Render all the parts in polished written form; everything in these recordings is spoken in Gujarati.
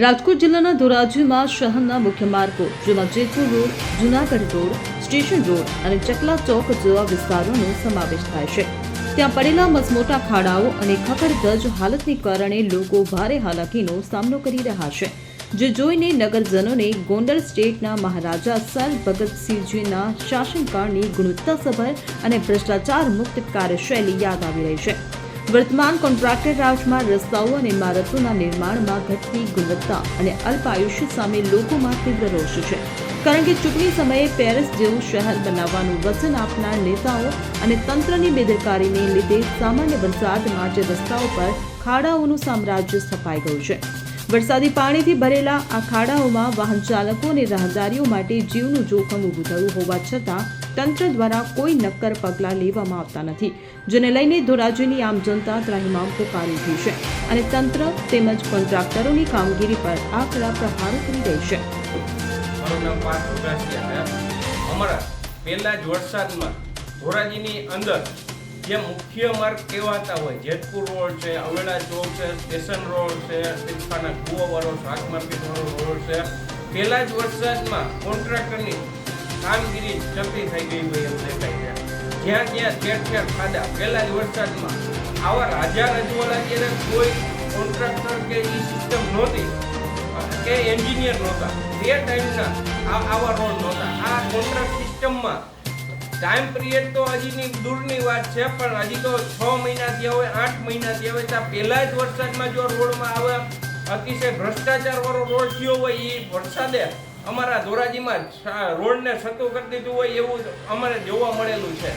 રાજકોટ જિલ્લાના ધોરાજીમાં શહેરના મુખ્ય માર્ગો જેમાં Jetpur road, Junagadh road, station road અને ચકલા ચોક જેવા વિસ્તારોનો સમાવેશ થાય છે. ત્યાં પડેલા મસમોટા ખાડાઓ અને ખખડધજ હાલતને કારણે લોકો ભારે હાલાકીનો સામનો કરી રહ્યા છે, જે જોઈને નગરજનોને ગોંડલ સ્ટેટના મહારાજા સર ભગતસિંહજીના શાસનકાળની ગુણવત્તાસભર અને ભ્રષ્ટાચાર મુક્ત કાર્યશૈલી યાદ આવી રહી છે. વર્તમાન કોન્ટ્રાક્ટર રાજમાં રસ્તાઓ અને ઇમારતોના નિર્માણમાં ઘટતી ગુણવત્તા અને અલ્પાયુષ્ય સામે લોકોમાં તીવ્ર રોષ છે, કારણ કે ચૂંટણી સમયે પેરિસ જેવું શહેર બનાવવાનું વચન આપનાર નેતાઓ અને તંત્રની બેદરકારીને લીધે સામાન્ય વરસાદમાં જ રસ્તાઓ પર ખાડાઓનું સામ્રાજ્ય સ્થપાઈ ગયું છે. વરસાદી પાણીથી ભરેલા આ ખાડાઓમાં વાહન ચાલકો અને રાહદારીઓ માટે જીવનું જોખમ ઊભું થયું હોવા છતાં તંત્ર દ્વારા કોઈ નક્કર પગલાં લેવામાં આવતા નથી, જેને લઈને ધોરાજીની આમ જનતા ત્રાહિમામ પોકારી ઉઠી છે અને તંત્ર તેમજ કોન્ટ્રાક્ટરોની કામગીરી પર આકરા પ્રહારો કરી રહી છે. મારું નામ પાર્થ ઓગાસિયા છે. અમારા પહેલા જ વરસાદમાં ધોરાજીની અંદર જે મુખ્ય માર્ગ કહેવાતા હોય, જેતપુર રોડ છે, અવેડા ચોક છે, સ્ટેશન રોડ છે, તિરફાના કુવાવાળો શાક માર્કેટ વાળો રોડ છે, પહેલા જ વરસાદમાં કોન્ટ્રાક્ટરની કામગીરી ચપટી થઈ ગઈ હોય એવું દેખાય છે. જ્યાં ત્યાં ઠેર ઠેર ખાડા પહેલા જ વરસાદમાં. આવા રાજા રજવાડા જ્યારે કોઈ કોન્ટ્રાક્ટર કે એ સિસ્ટમ નહોતી કે એન્જિનિયર નહોતા, તે ટાઈમના આવા રોડ નહોતા. આ કોન્ટ્રાક્ટ સિસ્ટમમાં ટાઈમ પિરિયડ તો હજીની દૂરની વાત છે, પણ હજી તો 6 મહિના થયા હોય, 8 મહિના થયા હોય, ત્યાં પહેલા જ વરસાદમાં જો રોડમાં આવે અતિશય ભ્રષ્ટાચાર વાળો રોડ થયો હોય, એ વરસાદે અમારા ધોરાજીમાં રોડને સતું કરી દીધું હોય એવું અમારે જોવા મળેલું છે.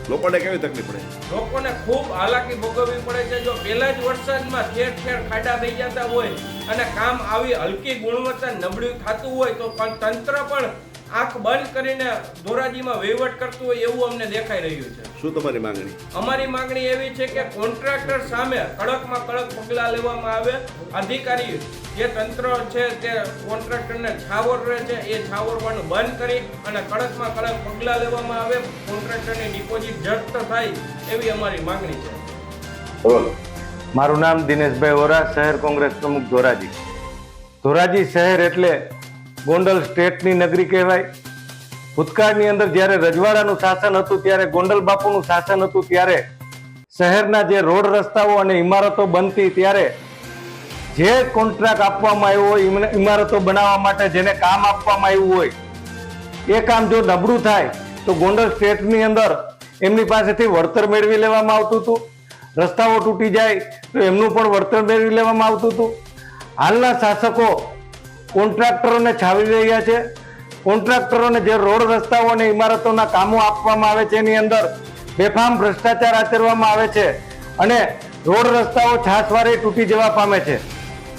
લોકોને કેવી તકલીફ પડે? લોકોને ખૂબ હાલાકી ભોગવવી પડે છે. જો પહેલા જ વરસાદમાં ઠેર ઠેર ખાડા થઈ જતા હોય અને કામ આવી હલકી ગુણવત્તા નબળું થતું હોય તો પણ તંત્ર પણ આંખ બંધ કરીને ધોરાજીમાં વહીવટ કરતું હોય એવું અમને દેખાઈ રહ્યું છે. શું તમારી માંગણી? અમારી માંગણી એવી છે કે કોન્ટ્રાક્ટર સામે કડકમાં કડક પગલાં લેવામાં આવે. અધિકારી જે તંત્ર છે તે કોન્ટ્રાક્ટરને છાવર છે એ છાવરવાનું બંધ કરી અને કડકમાં કડક પગલાં લેવામાં આવે. કોન્ટ્રાક્ટરની ડિપોઝિટ જપ્ત થાય એવી અમારી માંગણી છે. મારું નામ દિનેશભાઈ વોરા, શહેર કોંગ્રેસ પ્રમુખ ધોરાજી. ધોરાજી શહેર એટલે ગોંડલ સ્ટેટની નગરી કહેવાય. ભૂતકાળની અંદર જ્યારે રજવાડાનું શાસન હતું, ત્યારે ગોંડલ બાપુનું શાસન હતું, ત્યારે શહેરના જે રોડ રસ્તાઓ અને ઇમારતો બનતી, ત્યારે જે કોન્ટ્રાક્ટ આપવામાં આવ્યો હોય, ઇમારતો બનાવવા માટે જેને કામ આપવામાં આવ્યું હોય, એ કામ જો નબળું થાય તો ગોંડલ સ્ટેટની અંદર એમની પાસેથી વળતર મેળવી લેવામાં આવતું હતું. રસ્તાઓ તૂટી જાય તો એમનું પણ વળતર મેળવી લેવામાં આવતું હતું. હાલના શાસકો કોન્ટ્રાક્ટરોને છાવી રહ્યા છે. કોન્ટ્રાક્ટરોને જે રોડ રસ્તાઓ અને ઇમારતોના કામો આપવામાં આવે છે એની અંદર બેફામ ભ્રષ્ટાચાર આચરવામાં આવે છે અને રોડ રસ્તાઓ છાસવારે તૂટી જવા પામે છે.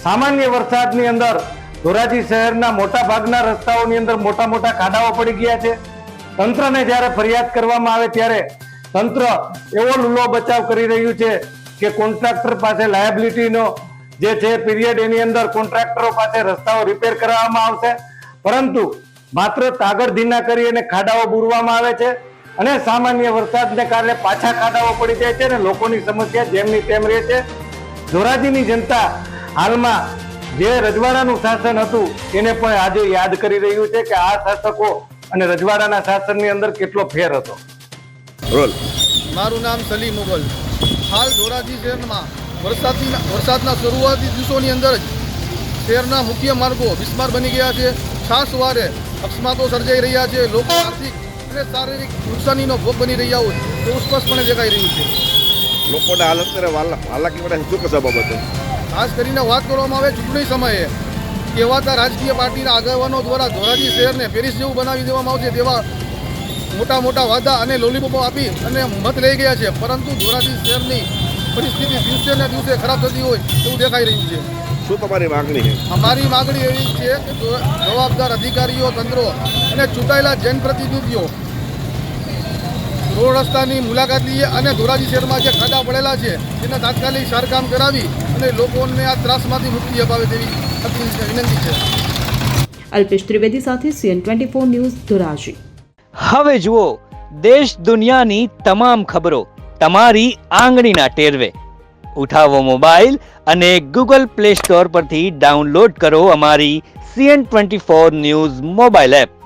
સામાન્ય વરસાદની અંદર ધોરાજી શહેરના મોટા ભાગના રસ્તાઓની અંદર મોટા મોટા ખાડાઓ પડી ગયા છે. તંત્રને જ્યારે ફરિયાદ કરવામાં આવે ત્યારે તંત્ર એવો લૂલો બચાવ કરી રહ્યું છે કે કોન્ટ્રાક્ટર પાસે લાયબિલિટીનો જે છે પીરિયડ, એની અંદર કોન્ટ્રાક્ટરો પાસે રસ્તાઓ રિપેર કરાવવામાં આવશે, પરંતુ માત્ર તાગડધીના કરી અને ખાડાઓ બુરવામાં આવે છે અને સામાન્ય વરસાદને કારણે પાછા ખાડાઓ પડી જાય છે અને લોકોની સમસ્યા જેમની તેમ રહે છે. ધોરાજીની જનતા હાલમાં જે રજવાડાનું શાસન હતું એને પણ આજે યાદ કરી રહ્યું છે કે આ શાસકો અને રજવાડાના શાસનની અંદર કેટલો ફેર હતો. મારું નામ સલીમ મુગલ. હાલ ધોરાજી શહેરમાં વરસાદના શરૂઆતી દિવસોની અંદર જ શહેરના મુખ્ય માર્ગો બિસ્માર બની ગયા છે. છાસવારે અકસ્માતો સર્જાઈ રહ્યા છે. લોકો આર્થિક અને શારીરિક નુકસાનીનો ભોગ બની રહ્યા હોય તેવું સ્પષ્ટપણે દેખાઈ રહ્યું છે. લોકોને હાલાકી પડે શું કહેવા બાબતે? ખાસ કરીને વાત કરવામાં આવે ચૂંટણી સમયે કહેવાતા રાજકીય પાર્ટીના આગેવાનો દ્વારા ધોરાજી શહેરને પેરિસ જેવું બનાવી દેવામાં આવશે તેવા મોટા મોટા વાદા અને લોલીપોપો આપી અને મત લઈ ગયા છે, પરંતુ ધોરાજી શહેરની પરિસ્થિતિ દિવસે ને દિવસે ખરાબ થતી હોય એવું દેખાઈ રહ્યું છે. શું તમારી માંગણી છે? અમારી માંગણી એવી છે કે જવાબદાર અધિકારીઓ, તંત્રો અને ચૂંટાયેલા જનપ્રતિનિધિઓ રોડ રસ્તાની મુલાકાત લઈએ અને ધોરાજી શહેરમાં જે ખાડા પડેલા છે તેને તાત્કાલિક સારકામ કરાવી અને લોકોને આ ત્રાસમાંથી મુક્તિ અપાવે તેવી વિનંતી છે. અલ્પેશ ત્રિવેદી સાથે CN24 ન્યૂઝ, ધોરાજી. હવે જુઓ દેશ દુનિયાની તમામ ખબરો તમારી આંગળીના ટેરવે. ઉઠાવો મોબાઈલ અને ગૂગલ પ્લે સ્ટોર પરથી ડાઉનલોડ કરો અમારી CN24 ન્યૂઝ મોબાઈલ એપ.